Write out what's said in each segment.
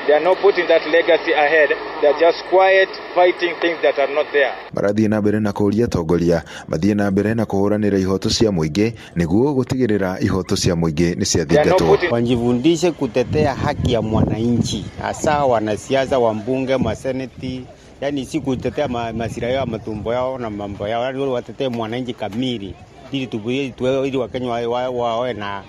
They are not putting that legacy ahead. They are just quiet, fighting things that are not there. Marathie na mbere na kuria tongoria, mathie na mbere na kuhuranira ihoto cia muingi niguo gutigirira ihoto cia muingi ni cia thingatwo. Wanjifundishe kutetea haki ya mwananchi, hasa wanasiasa, wambunge, maseneti, yani si kutetea masilahi ya matumbo yao na mambo yao, yani watetee mwananchi kamili ili Wakenya wawe na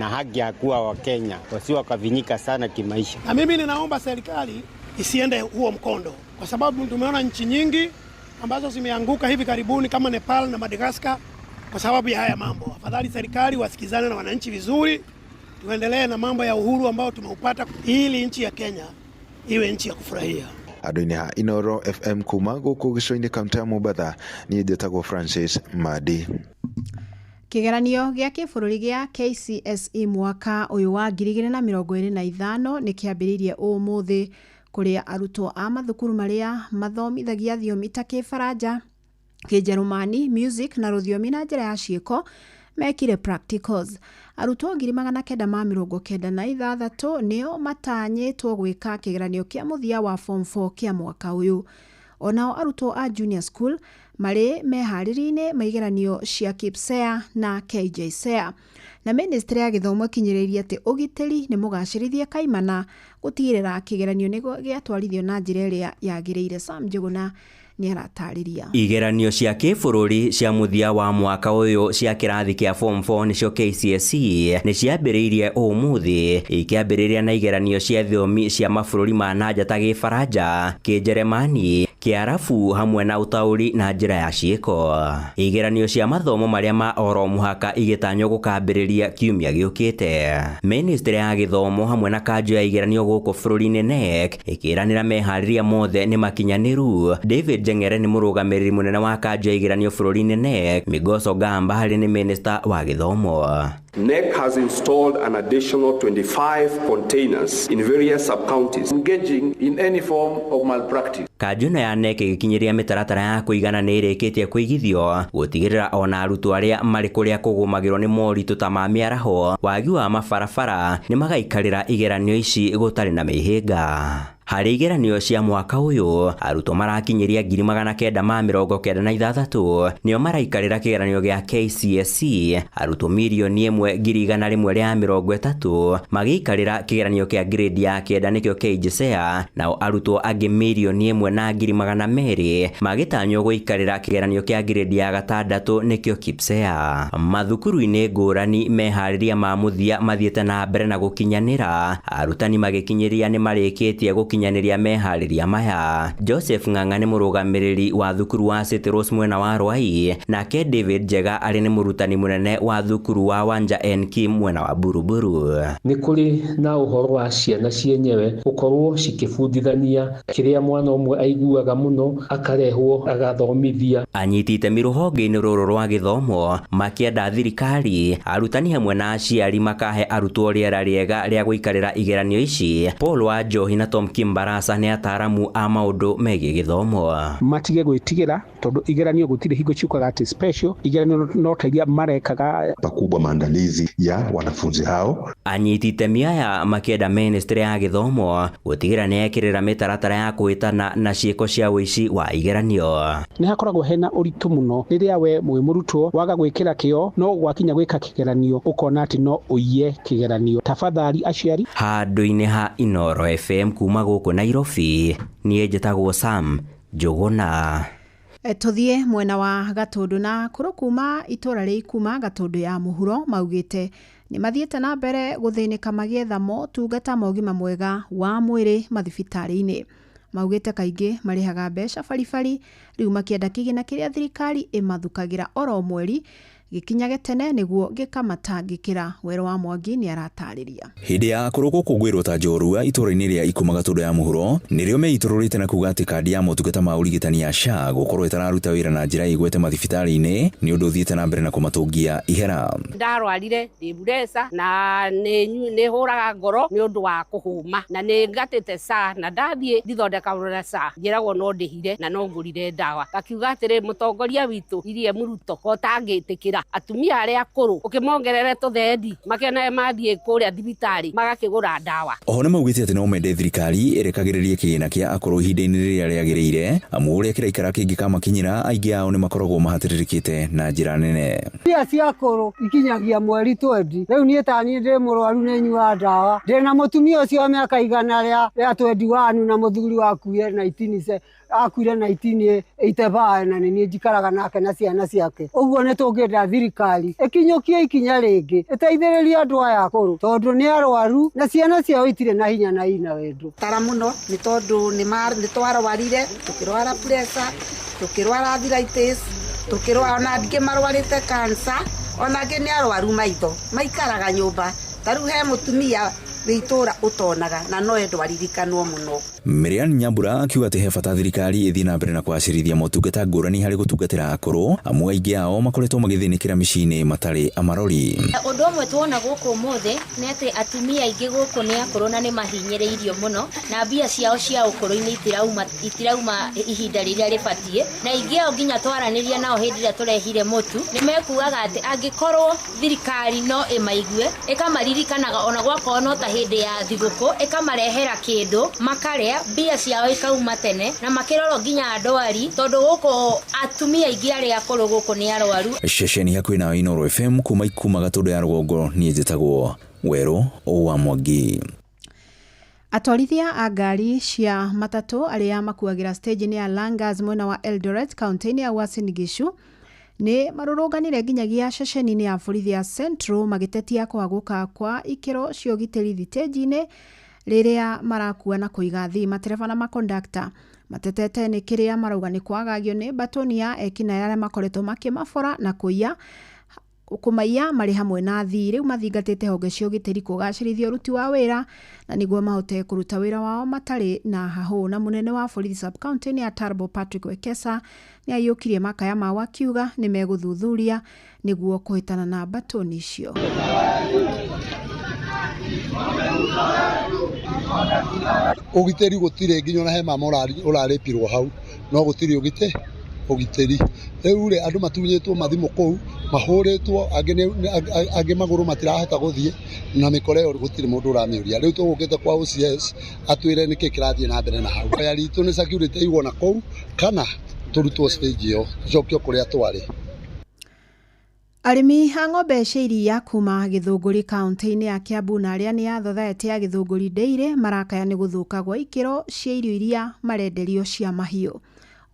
haki ya kuwa Wakenya, wasiwe wakavinyika sana kimaisha. Na mimi ninaomba serikali isiende huo mkondo, kwa sababu tumeona nchi nyingi ambazo zimeanguka hivi karibuni kama Nepal na Madagascar kwa sababu ya haya mambo. Afadhali serikali wasikizane na wananchi vizuri, tuendelee na mambo ya uhuru ambao tumeupata ili nchi ya Kenya iwe nchi ya kufurahia. Adoine ha Inoro FM kuma guku gicoini kaunti ya Mombasa ni ndetagwo Francis Madi. Kigeranio gĩa kĩbũrũri gĩa KCSE mwaka ũyũ wa 2025 nĩ kĩambĩrĩirie ũmũthĩ kũrĩa arutwo a mathukuru marĩa mathomithagia thiomi ta Kĩfaranja, Kĩnjerumani, music na rũthiomi na njĩra ya ciĩko mekire practicals. Arutwo 996 nĩo matanyĩtwo gwĩka kĩgeranio kĩa mũthia wa form 4 kĩa mwaka ũyũ. Onao arutwo a junior school marĩ meharĩrĩine maigeranio cia KPSEA na KJSEA. Na Ministry ya Gĩthomo kinyĩrĩirie atĩ ũgitĩri nĩ mũgacĩrithie kaimana gũtigĩrĩra kĩgeranio nĩguo gĩatwarithio na njĩra ĩrĩa yagĩrĩire. Sam Njuguna ni aratarĩria. Igeranio cia kĩbũrũri cia mũthia wa mwaka ũyũ cia kĩrathi kĩa form 4 nĩcio KCSE nĩ ciambĩrĩirie ũmũthĩ, ikĩambĩrĩria na igeranio cia thiomi cia mabũrũri ma nanja ta Gĩfaranja, Kĩnjeremani, Kĩarabu hamwe na ũtaũri na njĩra ya ciĩko. Igeranio cia mathomo marĩa ma oro mũhaka igĩtanywo gũkambĩrĩria kiumia gĩũkĩte. Ministry ya Gĩthomo hamwe na kanjũ ya igeranio gũkũ bũrũri-inĩ NEC ĩkĩranĩra meharĩria mothe nĩ makinyanĩru. David Jengere ni mũrũgamĩrĩri mũnene wa kanjũ ya igeranio bũrũri-inĩ NEC. Migoso Gamba harĩ nĩ minister wa gĩthomo. NEC has installed an additional 25 containers in various sub-counties engaging in any form of malpractice. Kanjũ ya NEC ĩgĩkinyĩria mĩtaratara ya kũigana nĩ ĩrĩkĩtie kũigithio gũtigĩrĩra ona arutwo arĩa marĩ kũrĩa kũgũmagĩrwo nĩ moritũ ta ma mĩaraho, wagi wa mabarabara nĩ magaikarĩra igeranio ici gũtarĩ na mĩhĩnga. Harĩ igeranio cia mwaka ũyũ, arutwo marakinyĩria 996 nĩo maraikarĩra kĩgeranio gĩa KCSE, arutwo 1,130 magĩikarĩra kĩgeranio kĩa grade ya 9 nĩkĩo KJSEA, nao arutwo angĩ 1,200,000 magĩtanywo gũikarĩra kĩgeranio kĩa grade ya 6 nĩkĩo KPSEA. Mathukuru-inĩ ngũrani meharĩria ma mũthia mathiĩte na mbere na gũkinyanĩra, arutani magĩkinyĩria nĩ marĩkĩtie gũkinyanĩria meharĩria maya. Joseph Ng'ang'a nĩ mũrũgamĩrĩri wa thukuru wa St. Rose mwena wa Rwai, nake David Njega arĩ nĩ mũrutani mũnene wa thukuru wa Wanja N. Kim mwena wa Buruburu. Nĩ kũrĩ na ũhoro wa ciana cienyewe gũkorwo cikĩbundithania kĩrĩa mwana ũmwe aiguaga mũno akarehwo agathomithia. Anyiti itemi rũhonge-inĩ rũrũ rwa gĩthomo makĩenda thirikari, arutani hamwe na aciari makahe arutwo rĩera rĩega rĩa gũikarĩra igeranio ici. Paul Wanjohi na Tom Kimbarasa nĩ ataaramu a maũndũ megiĩ gĩthomo. Matige gwĩtigĩra tondũ igeranio gũtirĩ hingo ciukaga ati special, igeranio no tairia marekaga pakubwa maandalizi ya wanafunzi hao. Anyiti itemi aya makĩenda Ministry ya Gĩthomo gũtigĩra nĩ yekĩrĩra mĩtaratara ya kũhĩtana na ciĩko cia ũici wa igeranio. Nĩ hakoragwo hena ũritũ mũno rĩrĩa we mũrutwo waga gwĩkĩra kĩo no gwakinya gwĩka kĩgeranio ũkona ati no ũiye kĩgeranio. Tafadhali aciari. Handũ-inĩ ha Inoro FM kuma gũkũ Nairobi, niĩ njĩtagwo Sam Njuguna. Tũthiĩ mwena wa Gatũndũ na kũrũ kuma itũra rĩa Ikuma Gatũndũ ya mũhuro maugĩte nĩ mathiĩte na mbere gũthĩnĩka magĩetha motungata ma ũgima mwega wa mwĩrĩ mathibitarĩ-inĩ. Maugĩte kaingĩ marĩhaga mbeca baribari, rĩu makĩenda kĩgĩna kĩrĩa thirikari ĩmathukagĩra oro mweri gĩkinyage tene nĩguo gĩkamatangĩkĩra. Wero wa Mwangi nĩ aratarĩria. Hĩndĩ ya kũrũgũkũngũĩrwo ta njorua itũra-inĩ rĩa Ikuma Gatũndũ ya mũhuro, nĩrĩo meitũrũrĩte na kuga atĩ kandi ya motungata ma ũrigitani ya SHA gũkorwo ĩtararuta wĩra na njĩra ĩgwete mathibitarĩ-inĩ nĩ ũndũ ũthiĩte na mbere na kũmatũngia ihera. Ndarwarire ndĩmburesa na nĩ hũraga ngoro nĩ ũndũ wa kũhũma na nĩ ngatĩte SHA na ndathiĩ ndithondekagwo na SHA njĩragwo no ndĩhire na no ngũrire ndawa. Akiuga atĩrĩ mũtongoria witũ William Ruto otangĩtĩkĩra atumia aria akuru ukimongerere tuthendi makene mathie kuria thibitari magakigura ndawa. Oho nĩ maugĩte atĩ no mende thirikari ĩrekagĩrĩrie kĩgĩna kĩa akũrũ ihinda-inĩ rĩrĩa rĩagĩrĩire, amu ũrĩa kĩraikara kĩngĩkamakinyĩra aingĩ ao nĩ makoragwo mahatĩrĩrĩkĩte na njĩra nene. Mbia cia akũrũ ikinyagia mweri 20. Rĩu niĩ tani ndĩ mũrwaru nĩ nyua ndawa. Ndĩna mũtumia ũcio wa mĩaka igana rĩa 21 na mũthuri wakuire 1985 na nĩ njikaraga nake na ciana ciake. Ũguo nĩ tũngĩenda thirikari ĩkinyũkie ikinya rĩngĩ ĩteithĩrĩrie andũ aya akũrũ tondũ nĩ arwaru na ciana ciao itirĩ na hinya na ina wendo. Tara mũno nĩ tondũ nĩ twarwarire, tũkĩrwara pressure, tũkĩrwara arthritis, tũkĩrwara ona angĩ marwarĩte cancer, ona angĩ nĩ arwaru maitho maikaraga nyũmba. Tarĩu he mũtumia wĩitũra ũtonaga na no endwo aririkanwo mũno. Miriam Nyambura akiuga atĩ he bata thirikari ĩthiĩ na mbere na kwacĩrithia motungata ngũrani harĩ gũtungatĩra akũrũ, amu aingĩ ao makoretwo magĩthĩnĩkĩra mĩciĩ-inĩ matarĩ amarori. Ũndũ ũmwe tuona gũkũ ũmũthĩ nĩ atĩ atumia aingĩ gũkũ nĩ akũrũ na nĩ mahinyĩrĩirio mũno, na mbia ciao cia ũkũrũ-inĩ itirauma ihinda rĩrĩa rĩbatiĩ, na aingĩ ao nginya twaranĩria nao hĩndĩ ĩrĩa tũrehire mũtu nĩ mekuaga atĩ angĩkorwo thirikari no ĩmaigue ĩkamaririkanaga ona gwakorwo no ta hĩndĩ ya thigũkũ ĩkamarehera kĩndũ makarĩa, mbia ciao ikauma tene na makĩrorwo nginya ndwari tondũ gũkũ atumia aingĩ arĩa akũrũ gũkũ nĩ arwaru. Ceceni hakuhĩ na Inooro FM kuma Gatũndũ ya rũgongo, niĩ njĩtagwo Werũ wa Mwangi. Atwarithia a ngari cia matatũ arĩa makuagĩra stage-inĩ ya Langas mwena wa Eldoret kaunti-inĩ ya Uasin Gishu nĩ marũrũnganire nginyagia ceceni-inĩ ya borithi ya Central magĩtetia kwagũka kwa ikĩro cia ũgitĩri thitĩnji-inĩ rĩrĩa marakua na kũiga thĩ matereba na makondakta. Matetete nĩ kĩrĩa marauga nĩ kwagagio nĩ batoni ya ekinaĩ arĩa makoretwo makĩmabora na kũmaiya marĩ hamwe na thii. Rĩu mathingatĩte honge cia ũgitĩri kũgacĩrithia ũruti wa wĩra na nĩguo mahote kũruta wĩra wao matarĩ na hahũ. Na mũnene wa borithi sub-county ya Turbo Patrick Wekesa nĩ aiyũkirie makaya mao akiuga nĩ megũthuthuria nĩguo kũhĩtana na batoni icio. Ũgitĩri gũtirĩ nginya ona he mama ũrarĩpirwo hau, no gũtirĩ ũgitĩri. Rĩu rĩ andũ matunyĩtwo mathimũ kũu, mahũrĩtwo, angĩ magũrũ matirahota gũthiĩ na mĩkora ĩyo gũtirĩ mũndũ ũramĩũria. Rĩu tũgũkĩte kwa OCS atwĩre nĩkĩ kĩrathiĩ na mbere na hau. Ya ritũ nĩ security ĩigwo na kũu kana tũrutwo stage ĩyo tũcokio kũrĩa twarĩ. Arĩmi a ng'ombe cia iria kuma Gĩthũngũri kaunti-inĩ ya Kiambu na arĩa nĩ ya Society ya Gĩthũngũri Dairy marakaya nĩ gũthũka gwa ikĩro cia irio iria marenderio cia mahiũ.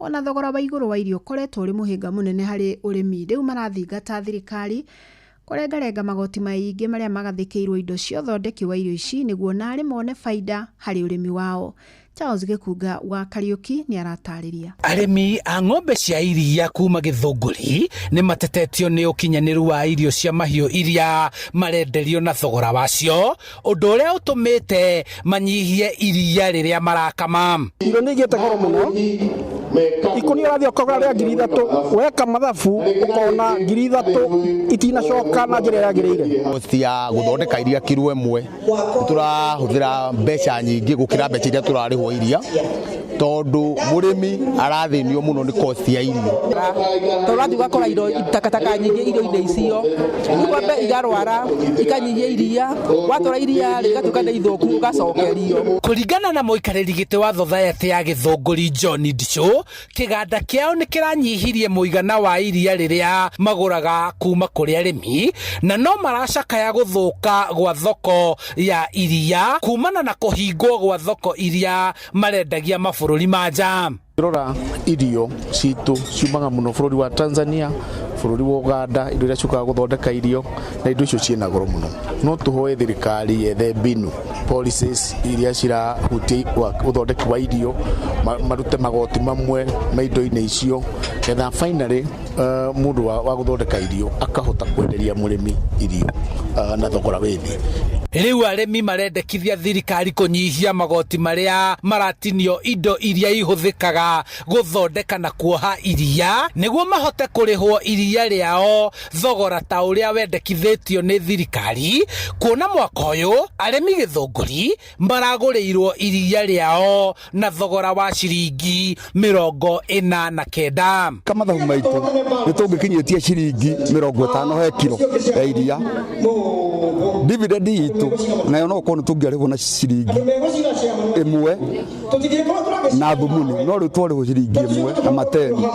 Ona thogora wa igũrũ wa irio ũkoretwo ũrĩ mũhĩnga mũnene harĩ ũrĩmi. Rĩu marathingata thirikari kũrengarenga magoti maingĩ marĩa magathĩkĩirwo indo cia ũthondeki wa irio ici nĩguo narĩ mone baida harĩ ũrĩmi wao. Charles Gĩkunga wa Kariuki nĩ aratarĩria. Arĩmi a ng'ombe cia iria kuma Gĩthũngũri nĩ matetetio nĩ ũkinyanĩru wa irio cia mahiũ iria marenderio na thogora wacio, ũndũ ũrĩa ũtũmĩte manyihie iria rĩrĩa marakama. Irio nĩ igĩte goro mũno. Ikũnia ũrathiĩ ũkagũra rĩa 3,000 weka mathabu ũkona 3,000 itinacoka na njĩra yagĩrĩire. Kosti ya gũthondeka iria kiro ĩmwe tũrahũthĩra mbeca nyingĩ gũkĩra mbeca iria tũrarĩhwo iria, tondũ mũrĩmi arathĩnio mũno nĩ kosti ya irio. Tũrathiĩ ũgakora indo takataka nyingĩ irio-inĩ icio, ng'ombe igarwara ikanyihia iria, watwara iria rĩgatuĩka nĩ ithũku ũgacokerio. Kũringana na mũikarĩri gĩtĩ wa Society ya Gĩthũngũri John Ndicho, kĩganda kĩao nĩ kĩranyihirie mũigana wa iria rĩrĩa magũraga kuma kũrĩ arĩmi, na no maracakaya gũthũka gwa thoko ya iria kumana na kũhingwo gwa thoko iria marendagia mabũrũri ma nja. Rora irio citũ ciumaga mũno bũrũri wa Tanzania, bũrũri wa Uganda, indo iria ciũkaga gũthondeka irio na indo icio ciĩna goro mũno. No tũhoe thirikari yethe mbinu policies iria cirahutia ũthondeki wa irio, marute magoti mamwe ma indo-inĩ icio, getha finally mũndũ wa gũthondeka irio akahota kwenderia mũrĩmi irio na thogora wĩ thĩ. Riu aremi marendekithia thirikari kunyihia magoti maria maratinio indo iria ihuthikaga guthondeka na kuoha iria niguo mahote kurihwo iria riao thogora ta uria wendekithitio ni thirikari, kuona mwaka uyu aremi Githunguri maraguriirwo iria riao na thogora wa ciringi 49. Kama mathabu maitu nitungikinyitie ciringi 50 he kilo ya iria. Dividend itu nayo no kono tungiarihwo na ciringi imwe na thumuni no rutwarihwo ciringi imwe na mateni.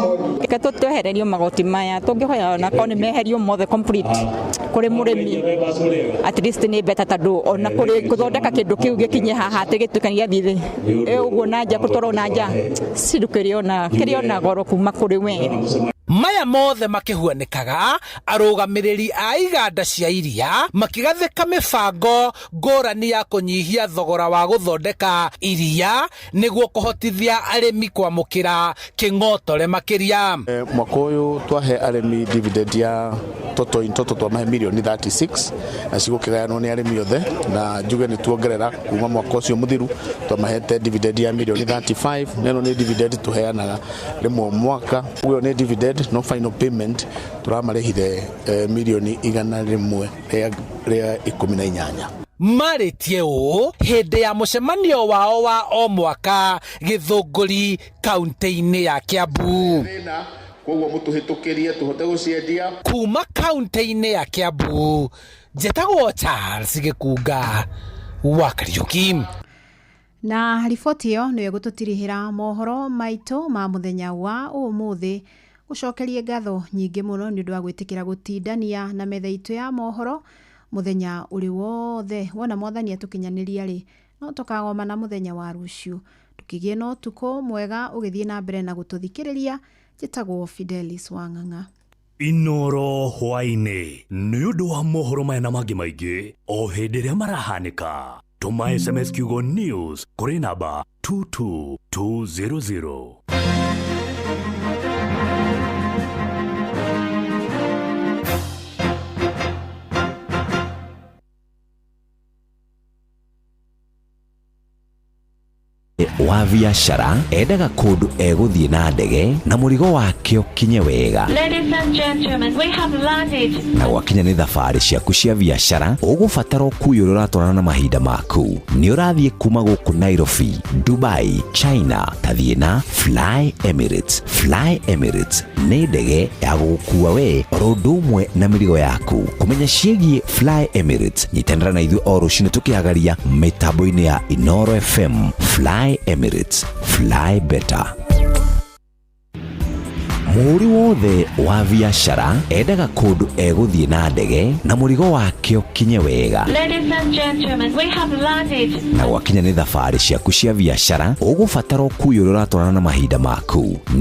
Ika tutehererio magoti maya tungihoya na koni meherio mothe complete kuri murimi, at least ni beta tadu ona kuri kuthondeka kindu kiu gikinye haha atigitukania thithi uguo nanja kutoro nanja sirukirio na kiriona goro kuma kuri we. Maya mothe makihuanikaga arugamiriri a iganda cia iria makigathika mibango ngurani ya kunyihia thogora wa guthondeka iria niguo kuhotithia aremi kwamukira king'otore makiria. Mwaka uyu twahe aremi dividend ya toto twamahe milioni 36 na cigukigayanwo ni aremi othe, na njuge ni tuongerera kuma mwaka ucio muthiru twamahete dividend ya milioni 35. neno ni dividend tuheanaga rimwe mwaka. Uyo ni dividend, no final payment turamarehire milioni 100 ria 18. Maritie u hindi ya mucemanio wao wa o mwaka Githunguri kaunti-ini ya Kiambu. Koguo mutuhitukirie tuhote guciendia kuma kaunti-ini ya Kiambu. Njĩtagwo Charles Gĩkunga wa Kariuki. Na riboti iyo niyo gututirihira mohoro maitu ma muthenya wa umuthi. Gucokerie ngatho nyingi muno ni undu wa gwitikira gutindania na metha itu ya mohoro muthenya uri wothe. Wona mwathani atukinyaniria ri no tukagoma na muthenya wa ruciu tukigie no tuko mwega ugithie na mbere na gututhikiriria. Njĩtagwo Fidelis Wang'ang'a. Inoro hwaine ni undu wa mohoro maya na mangi maingi o hindi ria marahanika. Tuma SMS kiugo news kuri namba 22200. wa biashara endaga kundu eguthie na ndege na murigo wake ukinye wega. Ladies and gentlemen, we have landed. Na wakinya ni thabari ciaku cia biashara ugubatara kuyura uratwarana na mahinda maku. Ni urathie kuma guku Nairobi, Dubai, China, tathie na Fly Emirates. Fly Emirates ni ndege ya gukua we rundu umwe na mirigo yaku. Kumenya ciĩgiĩ Fly Emirates nyitanira na ithuĩ o rũcinĩ tukiagaria mitambo-inĩ ya Inoro FM. Fly Emirates, fly better. Muri wothe wa biashara endaga kundu eguthie na ndege na murigo wake ukinye wega. Ladies and gentlemen, we have landed. Na wakinya ni thabari ciaku cia biashara ugubatara kuyura uratwarana na mahinda maku.